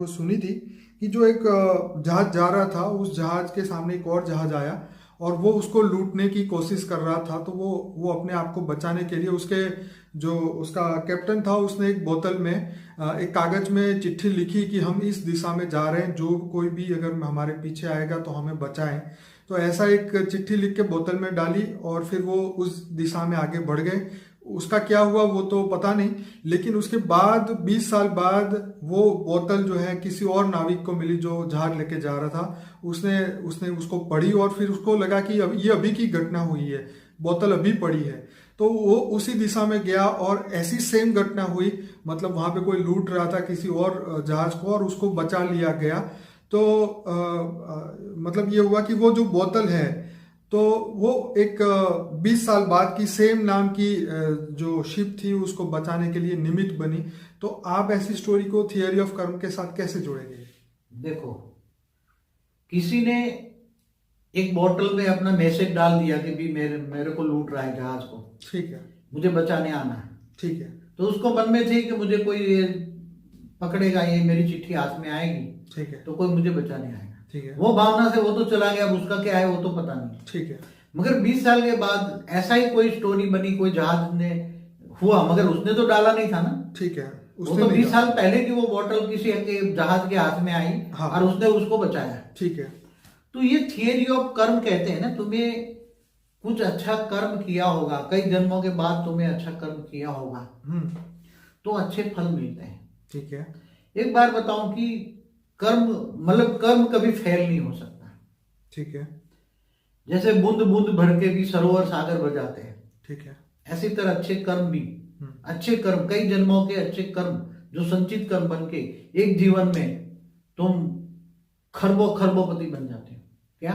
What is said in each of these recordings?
वो सुनी थी कि जो एक जहाज जा रहा था, उस जहाज के सामने एक और जहाज आया और वो उसको लूटने की कोशिश कर रहा था। तो वो अपने आप को बचाने के लिए उसके जो उसका कैप्टन था, उसने एक बोतल में एक कागज में चिट्ठी लिखी कि हम इस दिशा में जा रहे हैं, जो कोई भी अगर हमारे पीछे आएगा तो हमें बचाएं। तो ऐसा एक चिट्ठी लिख के बोतल में डाली और फिर वो उस दिशा में आगे बढ़ गए। उसका क्या हुआ वो तो पता नहीं, लेकिन उसके बाद 20 साल बाद वो बोतल जो है किसी और नाविक को मिली जो जहाज लेके जा रहा था। उसने उसने उसको पढ़ी और फिर उसको लगा कि अब ये अभी की घटना हुई है, बोतल अभी पड़ी है। तो वो उसी दिशा में गया और ऐसी सेम घटना हुई, मतलब वहां पे कोई लूट रहा था किसी और जहाज को और उसको बचा लिया गया। तो मतलब ये हुआ कि वो जो बोतल है, तो वो एक 20 साल बाद की सेम नाम की जो शिप थी उसको बचाने के लिए निमित्त बनी। तो आप ऐसी स्टोरी को थियरी ऑफ कर्म के साथ कैसे जोड़ेंगे? देखो, किसी ने एक बोतल में अपना मैसेज डाल दिया कि भी मेरे मेरे को लूट रहा है जहाज को, ठीक है। मुझे बचाने आना है। ठीक है। तो उसको मन में थी कि मुझे कोई ये पकड़ेगा, ये मेरी चिट्ठी हाथ में आएगी ठीक है। तो कोई मुझे बचाने आएगा। ठीक है। वो भावना से वो तो चला गया, अब उसका क्या है वो तो पता नहीं। ठीक है। मगर 20 साल के बाद ऐसा ही कोई स्टोरी बनी, कोई जहाज ने हुआ, मगर उसने तो डाला नहीं था ना। ठीक है। वो उसने तो नहीं 20 डाला। साल पहले की वो बोतल किसी के जहाज के हाथ में आई हाँ। और उसने उसको बचाया। ठीक है। तो ये थियरी ऑफ कर्म कहते हैं ना, तुम्हें कुछ अच्छा कर्म किया होगा, कई जन्मों के बाद तुम्हें अच्छा कर्म किया होगा तो अच्छे फल मिलते हैं। ठीक है। एक बार बताऊं कि कर्म मतलब कर्म कभी फेल नहीं हो सकता। ठीक है। जैसे बूंद बूंद भर के भी सरोवर सागर भर जाते हैं, ठीक है। ऐसी तरह अच्छे कर्म भी, अच्छे कर्म, कई जन्मों के अच्छे कर्म जो संचित कर्म बन के एक जीवन में तुम खरबों खरबोपति बन जाते हो। क्या?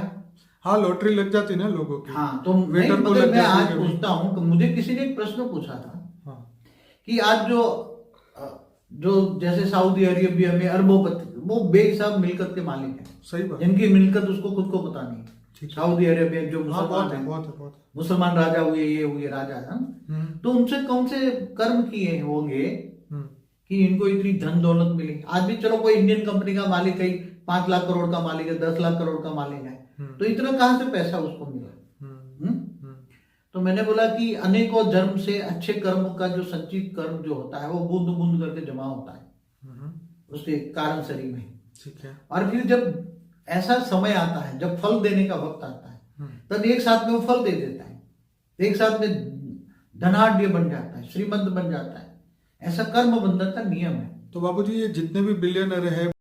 हाँ, लॉटरी लग जाती ना लोगों की। हाँ, तो नहीं, वेटर को मगर लग मैं जाती आज है कभी। पूछता हूँ कि मुझे किसी ने एक प्रश्न पूछा था हाँ। कि आज जो जैसे सऊदी अरेबिया में अरबोपति, वो बेहिसाब मिल्कत के मालिक हैं, सही बात। जिनकी मिल्कत उसको खुद को पता नहीं। ठीक है। सऊदी अरेबिया जो हाँ, मुसलमान बहुत है, हैं, बहुत है, बहुत है। मुसलमान राजा हुए, ये हुए राजा है, तो उनसे कौन से कर्म किए होंगे कि इनको इतनी धन दौलत मिली। आज भी चलो कोई इंडियन कंपनी का मालिक है, 5 लाख करोड़ का मालिक है, 10 लाख करोड़ का मालिक है, तो इतना कहां से पैसा उसको मिला? तो मैंने बोला कि अनेकों जन्म से अच्छे कर्म का जो संचित कर्म जो होता है वो बूंद बूंद करके जमा होता है उसके कारण शरीर में। ठीक है। और फिर जब ऐसा समय आता है, जब फल देने का वक्त आता है, तब एक साथ में वो फल दे देता है, एक साथ में धनाढ्य बन जाता है, श्रीमंत बन जाता है। ऐसा कर्म बंधन का नियम है। तो बाबूजी, ये जितने भी बिलियनर है